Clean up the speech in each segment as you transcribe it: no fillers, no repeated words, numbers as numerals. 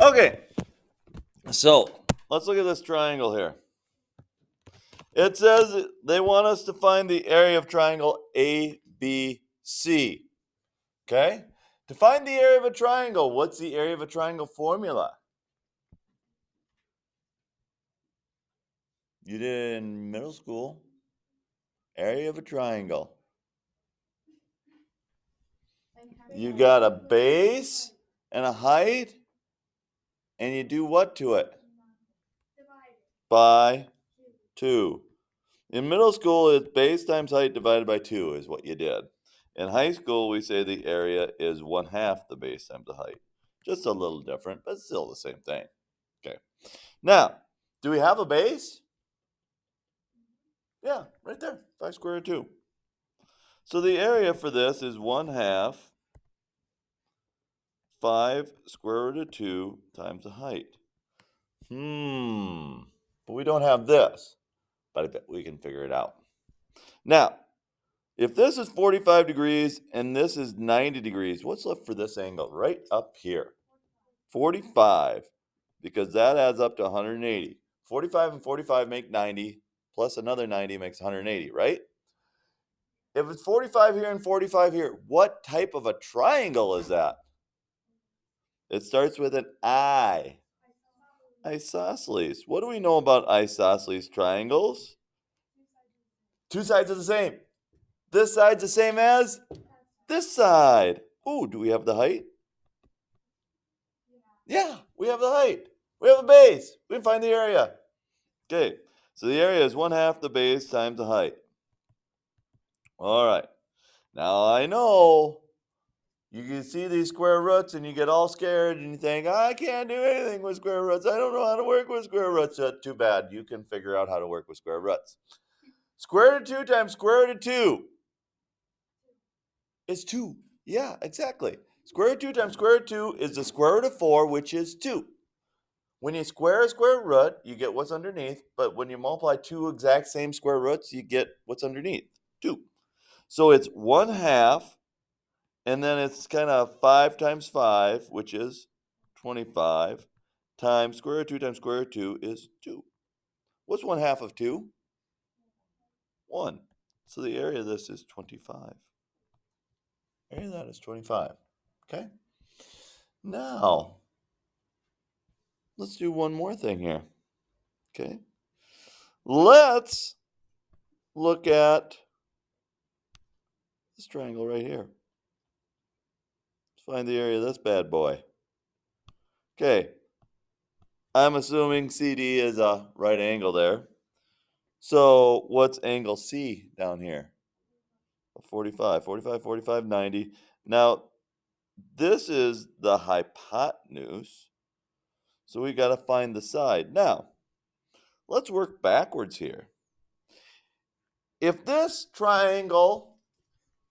Okay, so let's look at this triangle here. It says they want us to find the area of triangle ABC. Okay? To find the area of a triangle, what's the area of a triangle formula? You did in middle school. Area of a triangle. You got a base and a height, and you do what to it? By 2. In middle school, it's base times height divided by 2 is what you did. In high school, we say the area is 1/2 the base times the height. Just a little different, but still the same thing. Okay. Now, do we have a base? Yeah, right there, 5 square root of 2. So the area for this is 1/2 5 square root of 2 times the height. But we don't have this, but I bet we can figure it out. Now, if this is 45 degrees and this is 90 degrees, what's left for this angle? Right up here. 45, because that adds up to 180. 45 and 45 make 90, plus another 90 makes 180, right? If it's 45 here and 45 here, what type of a triangle is that? It starts with an I. Isosceles. What do we know about isosceles triangles? Two sides are the same. This side's the same as this side. Ooh, do we have the height? Yeah, we have the height. We have the base. We can find the area. Okay, so the area is 1/2 the base times the height. All right. Now I know you can see these square roots and you get all scared and you think, I can't do anything with square roots. I don't know how to work with square roots. Too bad. You can figure out how to work with square roots. Square root of 2 times square root of 2 is 2. Yeah, exactly. Square root of 2 times square root of 2 is the square root of 4, which is 2. When you square a square root, you get what's underneath. But when you multiply two exact same square roots, you get what's underneath, 2. So it's 1/2. And then it's kind of 5 times 5, which is 25, times square root of 2 times square root of 2 is 2. What's 1/2 of 2? 1. So the area of this is 25. Area of that is 25. Okay? Now, let's do one more thing here. Okay? Let's look at this triangle right here. Let's find the area of this bad boy. Okay. I'm assuming CD is a right angle there. So what's angle C down here? 45, 45, 45, 90. Now, this is the hypotenuse. So we got to find the side. Now, let's work backwards here. If this triangle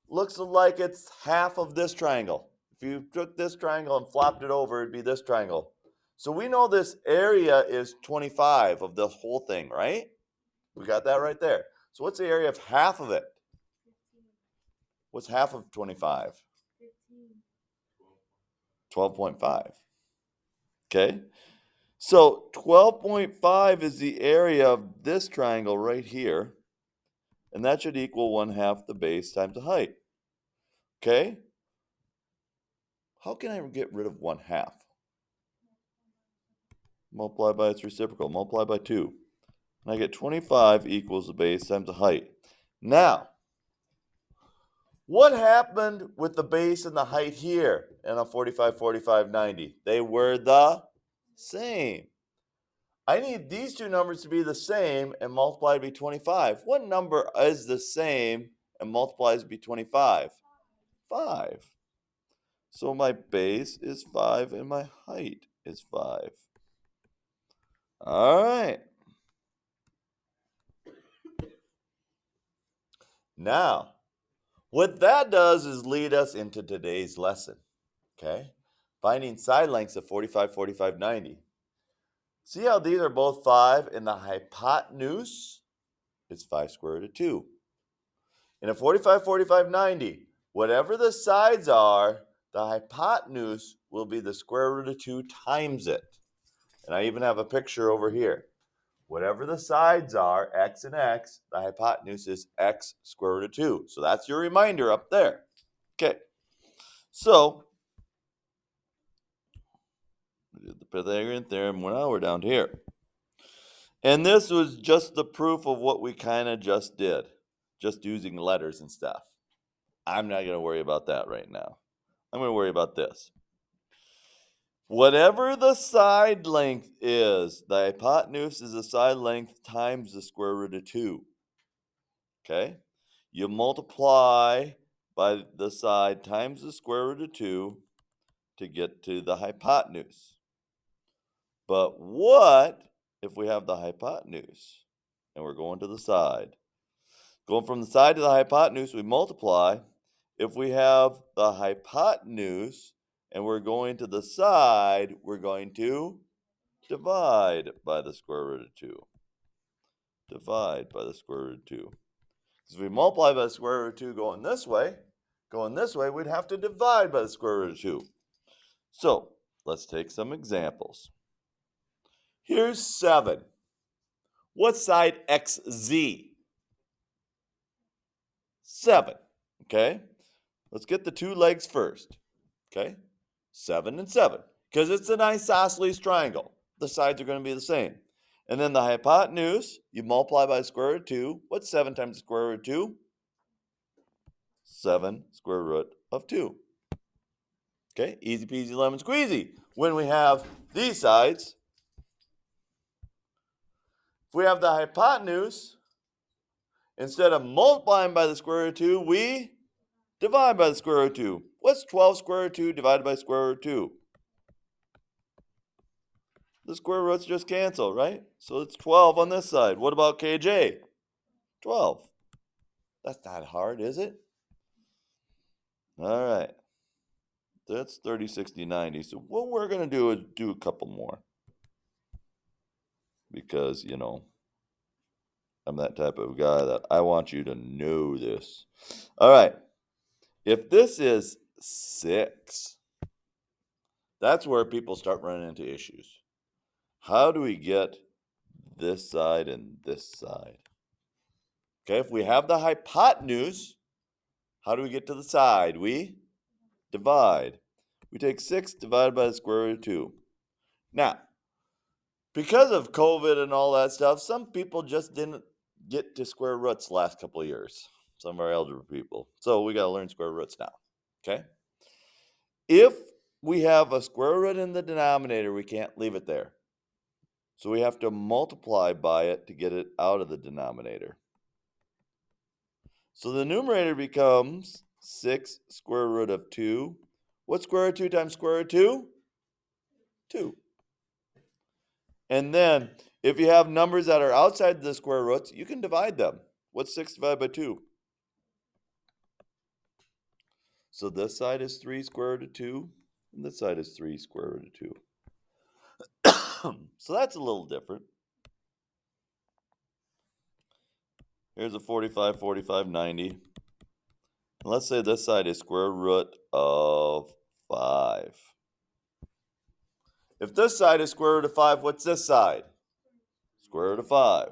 looks like it's half of this triangle, if you took this triangle and flopped it over, it'd be this triangle. So we know this area is 25 of the whole thing, right? We got that right there. So what's the area of half of it? What's half of 25? 12.5. Okay? So 12.5 is the area of this triangle right here. And that should equal 1/2 the base times the height. Okay? How can I get rid of 1/2? Multiply by its reciprocal. Multiply by 2. And I get 25 equals the base times the height. Now, what happened with the base and the height here in a 45, 45, 90? They were the same. I need these two numbers to be the same and multiply to be 25. What number is the same and multiplies to be 25? 5. So my base is 5 and my height is 5. All right. Now, what that does is lead us into today's lesson. Okay? Finding side lengths of 45, 45, 90. See how these are both 5 and the hypotenuse is 5 square root of 2. In a 45, 45, 90, whatever the sides are, the hypotenuse will be the square root of 2 times it. And I even have a picture over here. Whatever the sides are, x and x, the hypotenuse is x square root of 2. So that's your reminder up there. Okay. So, we did the Pythagorean theorem. Now we're down here. And this was just the proof of what we kind of just did, just using letters and stuff. I'm not going to worry about that right now. I'm going to worry about this. Whatever the side length is, the hypotenuse is the side length times the square root of 2. Okay? You multiply by the side times the square root of 2 to get to the hypotenuse. But what if we have the hypotenuse and we're going to the side? Going from the side to the hypotenuse, we multiply. If we have the hypotenuse and we're going to the side, we're going to divide by the square root of 2. Divide by the square root of 2. Because if we multiply by the square root of 2 going this way, we'd have to divide by the square root of 2. So, let's take some examples. Here's 7. What's side xz? 7. Okay? Let's get the two legs first. Okay? 7 and 7. Because it's an isosceles triangle. The sides are going to be the same. And then the hypotenuse, you multiply by the square root of 2. What's 7 times the square root of 2? 7 square root of 2. Okay? Easy peasy lemon squeezy. When we have these sides, if we have the hypotenuse, instead of multiplying by the square root of 2, we divide by the square root of 2. What's 12 square root of 2 divided by square root of 2? The square roots just cancel, right? So it's 12 on this side. What about KJ? 12. That's not hard, is it? All right. That's 30, 60, 90. So what we're going to do is do a couple more. Because, I'm that type of guy that I want you to know this. All right. If this is 6, that's where people start running into issues. How do we get this side and this side? Okay, if we have the hypotenuse, how do we get to the side? We divide. We take 6 divided by the square root of 2. Now, because of COVID and all that stuff, some people just didn't get to square roots the last couple of years. Some of our elder people. So we got to learn square roots now. Okay? If we have a square root in the denominator, we can't leave it there. So we have to multiply by it to get it out of the denominator. So the numerator becomes 6 square root of 2. What's square root of 2 times square root of 2? 2. And then, if you have numbers that are outside the square roots, you can divide them. What's 6 divided by 2? So this side is 3 square root of 2, and this side is 3 square root of 2. So that's a little different. Here's a 45, 45, 90. And let's say this side is square root of 5. If this side is square root of 5, what's this side? Square root of 5.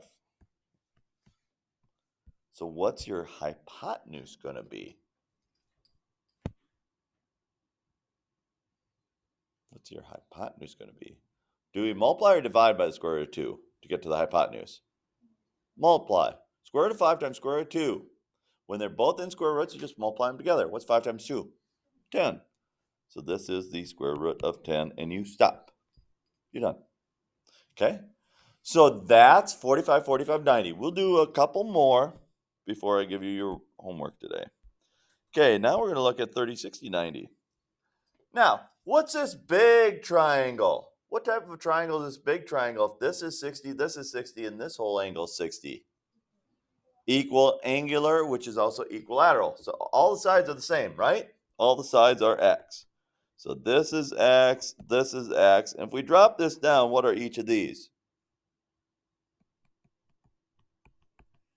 So what's your hypotenuse going to be? What's your hypotenuse going to be? Do we multiply or divide by the square root of 2 to get to the hypotenuse? Multiply. Square root of 5 times square root of 2. When they're both in square roots, you just multiply them together. What's 5 times 2? 10. So this is the square root of 10, and you stop. You're done. Okay? So that's 45, 45, 90. We'll do a couple more before I give you your homework today. Okay, now we're going to look at 30, 60, 90. Now, what's this big triangle? What type of a triangle is this big triangle? If this is 60, and this whole angle is 60. Equal angular, which is also equilateral. So all the sides are the same, right? All the sides are x. So this is x, this is x. And if we drop this down, what are each of these?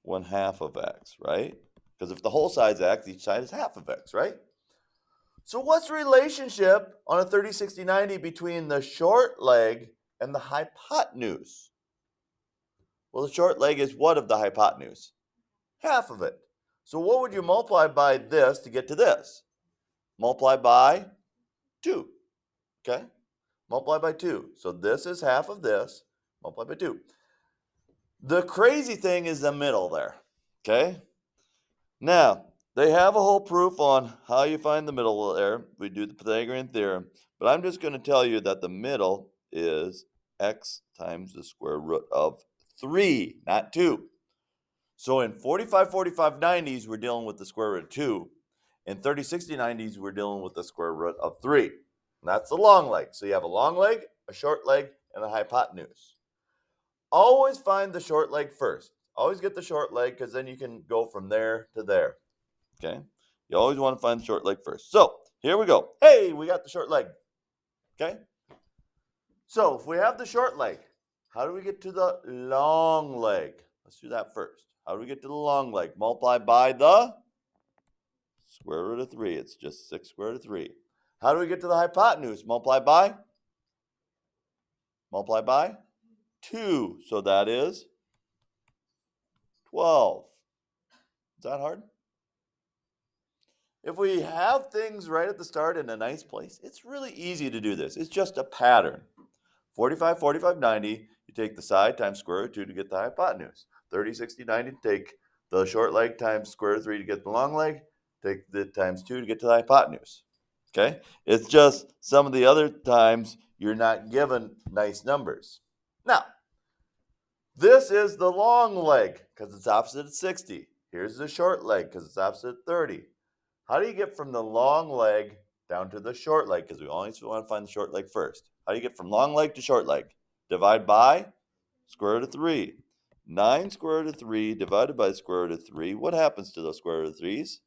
1/2 of x, right? Because if the whole side's x, each side is half of x, right? So what's the relationship on a 30, 60, 90 between the short leg and the hypotenuse? Well, the short leg is what of the hypotenuse? Half of it. So what would you multiply by this to get to this? Multiply by 2. Okay? Multiply by 2. So this is half of this. Multiply by 2. The crazy thing is the middle there. Okay? Now, they have a whole proof on how you find the middle there. We do the Pythagorean theorem. But I'm just going to tell you that the middle is x times the square root of 3, not 2. So in 45, 45, 90s, we're dealing with the square root of 2. In 30, 60, 90s, we're dealing with the square root of 3. And that's the long leg. So you have a long leg, a short leg, and a hypotenuse. Always find the short leg first. Always get the short leg because then you can go from there to there. Okay? You always want to find the short leg first. So here we go. Hey, we got the short leg. Okay? So if we have the short leg, how do we get to the long leg? Let's do that first. How do we get to the long leg? Multiply by the square root of 3. It's just 6 square root of 3. How do we get to the hypotenuse? Multiply by 2. So that is 12. Is that hard? If we have things right at the start in a nice place, it's really easy to do this. It's just a pattern. 45, 45, 90, you take the side times square root of 2 to get the hypotenuse. 30, 60, 90, take the short leg times square root of 3 to get the long leg. Take the times 2 to get to the hypotenuse. Okay? It's just some of the other times you're not given nice numbers. Now, this is the long leg because it's opposite of 60. Here's the short leg because it's opposite of 30. How do you get from the long leg down to the short leg? Because we always want to find the short leg first. How do you get from long leg to short leg? Divide by square root of 3. 9 square root of 3 divided by square root of 3. What happens to those square root of 3's?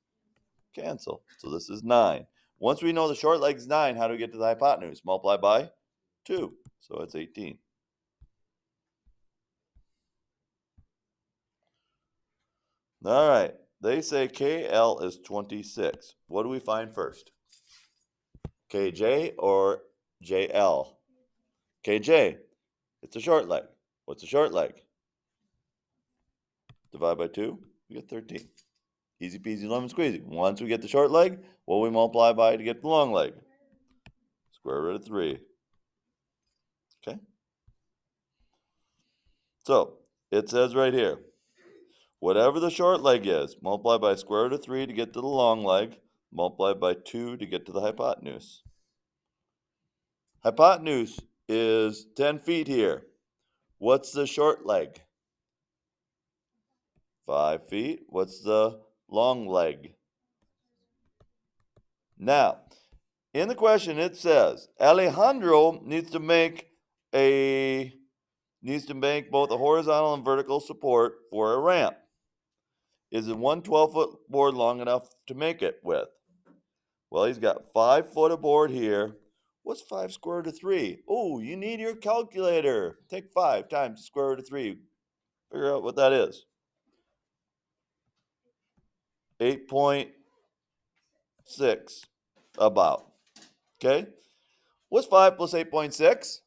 Cancel. So this is 9. Once we know the short leg is 9, how do we get to the hypotenuse? Multiply by 2. So it's 18. All right. They say KL is 26. What do we find first? KJ or JL? KJ. It's a short leg. What's a short leg? Divide by 2, we get 13. Easy peasy lemon squeezy. Once we get the short leg, what do we multiply by to get the long leg? Square root of 3. Okay? So, it says right here, whatever the short leg is, multiply by square root of 3 to get to the long leg, multiply by 2 to get to the hypotenuse. Hypotenuse is 10 feet here. What's the short leg? 5 feet. What's the long leg? Now, in the question it says, Alejandro needs to make both a horizontal and vertical support for a ramp. Is it one 12-foot board long enough to make it with? Well, he's got 5 foot of board here. What's 5 square root of 3? Oh, you need your calculator. Take 5 times the square root of 3. Figure out what that is. 8.6 about. Okay? What's 5 plus 8.6?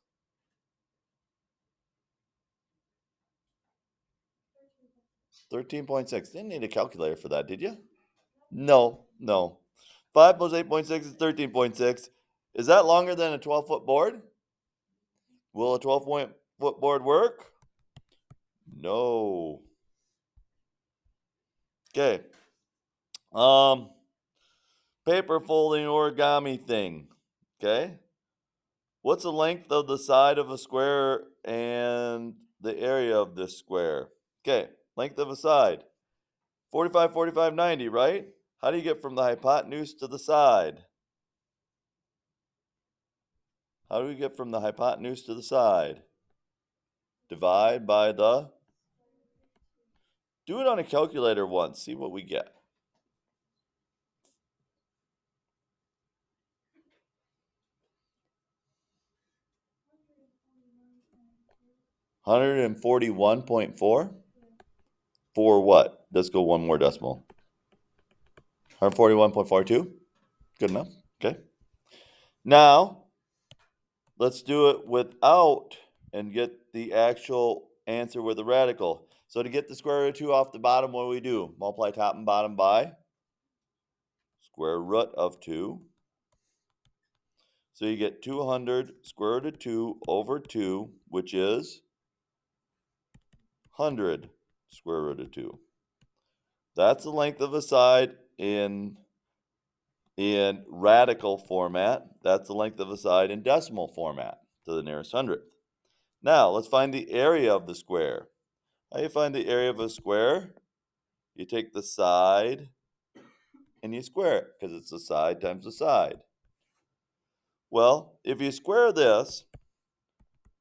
13.6. Didn't need a calculator for that, did you? No. 5 plus 8.6 is 13.6. Is that longer than a 12-foot board? Will a 12-foot board work? No. Okay. Paper folding origami thing. Okay. What's the length of the side of a square and the area of this square? Okay. Length of a side. 45, 45, 90, right? How do you get from the hypotenuse to the side? How do we get from the hypotenuse to the side? Divide by the... Do it on a calculator once. See what we get. 141.4? For what? Let's go one more decimal. 141.42? Good enough. Okay. Now, let's do it without and get the actual answer with the radical. So to get the square root of 2 off the bottom, what do we do? Multiply top and bottom by square root of 2. So you get 200 square root of 2 over 2, which is 100 square root of 2. That's the length of a side in radical format. That's the length of a side in decimal format to the nearest hundredth. Now, let's find the area of the square. How do you find the area of a square? You take the side and you square it, because it's the side times the side. Well, if you square this,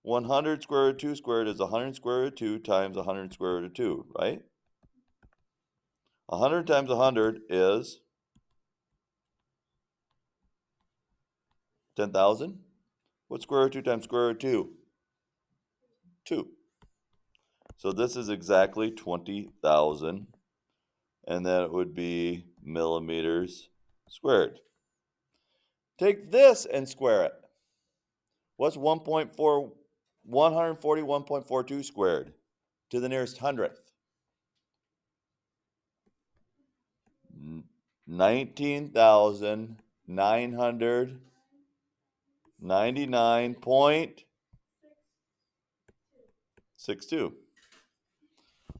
100 square root of 2 squared is 100 square root of 2 times 100 square root of 2, right? 100 times 100 is 10,000. What's square root of 2 times square root of 2? 2. So this is exactly 20,000, and then it would be millimeters squared. Take this and square it. What's 141.42 squared to the nearest hundredth? 19,999.62.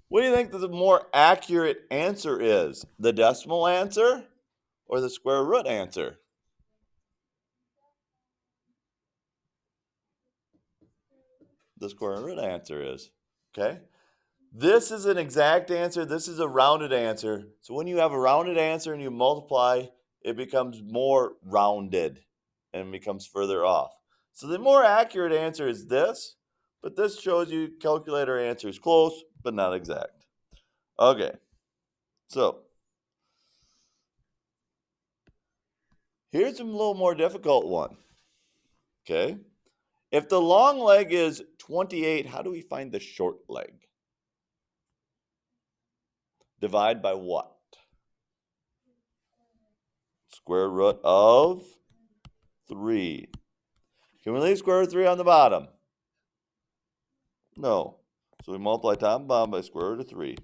What do you think the more accurate answer is? The decimal answer or the square root answer? The square root answer is. Okay? This is an exact answer. This is a rounded answer. So when you have a rounded answer and you multiply, it becomes more rounded and becomes further off. So the more accurate answer is this, but this shows you calculator answer is close, but not exact. Okay, so here's a little more difficult one. Okay, if the long leg is 28, how do we find the short leg? Divide by what? Square root of 3. Can we leave square root of 3 on the bottom? No. So we multiply top and bottom by square root of 3.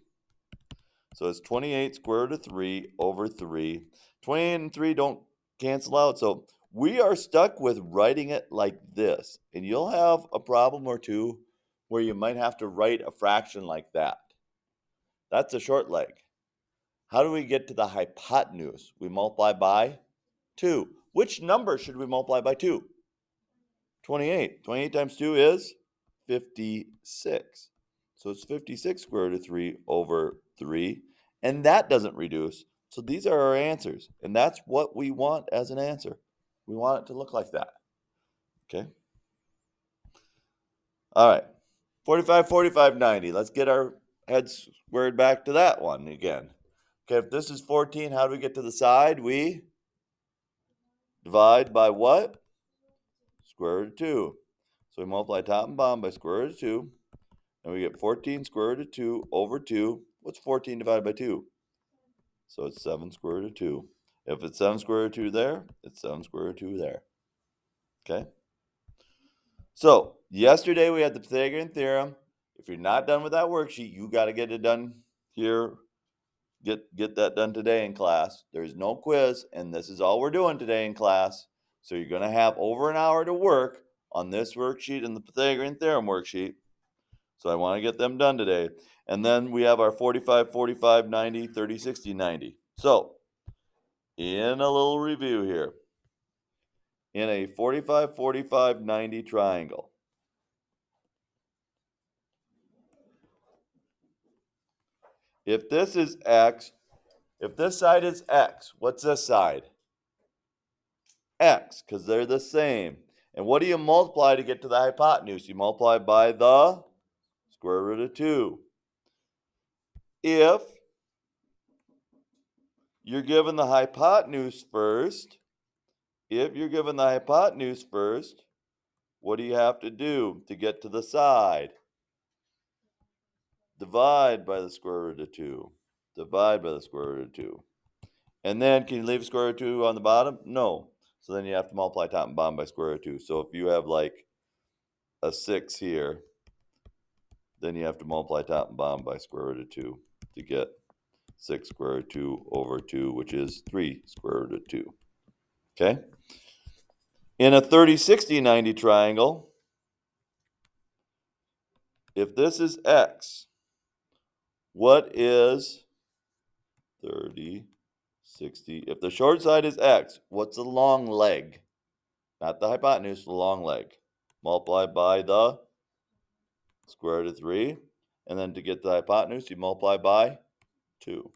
So it's 28 square root of 3 over 3. 28 and 3 don't cancel out. So we are stuck with writing it like this. And you'll have a problem or two where you might have to write a fraction like that. That's a short leg. How do we get to the hypotenuse? We multiply by 2. Which number should we multiply by 2? 28. 28 times 2 is 56. So it's 56 square root of 3 over 3. And that doesn't reduce. So these are our answers. And that's what we want as an answer. We want it to look like that. Okay? All right. 45, 45, 90. Let's get our heads squared back to that one again. Okay, if this is 14, how do we get to the side? We divide by what? Square root of 2. So we multiply top and bottom by square root of 2. And we get 14 square root of 2 over 2. What's 14 divided by 2? So it's 7 square root of 2. If it's 7 square root of 2 there, it's 7 square root of 2 there. Okay? So, yesterday we had the Pythagorean theorem. If you're not done with that worksheet, you got to get it done here. Get that done today in class. There's no quiz, and this is all we're doing today in class. So you're going to have over an hour to work on this worksheet and the Pythagorean theorem worksheet. So I want to get them done today. And then we have our 45, 45, 90, 30, 60, 90. So, in a little review here, in a 45, 45, 90 triangle, if this is x, if this side is x, what's this side? X, because they're the same. And what do you multiply to get to the hypotenuse? You multiply by the square root of 2. If you're given the hypotenuse first, what do you have to do to get to the side? Divide by the square root of 2. Divide by the square root of 2. And then, can you leave square root of 2 on the bottom? No. So then you have to multiply top and bottom by square root of 2. So if you have like a 6 here, then you have to multiply top and bottom by square root of 2 to get 6 square root of 2 over 2, which is 3 square root of 2. Okay? In a 30, 60, 90 triangle, if this is x, what is 30, 60? If the short side is x, what's the long leg? Not the hypotenuse, the long leg. Multiply by the square root of 3. And then to get the hypotenuse, you multiply by 2.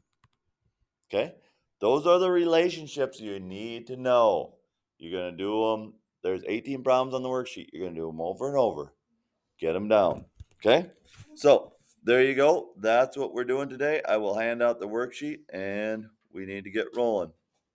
Okay? Those are the relationships you need to know. You're going to do them. There's 18 problems on the worksheet. You're going to do them over and over. Get them down. Okay? So, there you go. That's what we're doing today. I will hand out the worksheet, and we need to get rolling.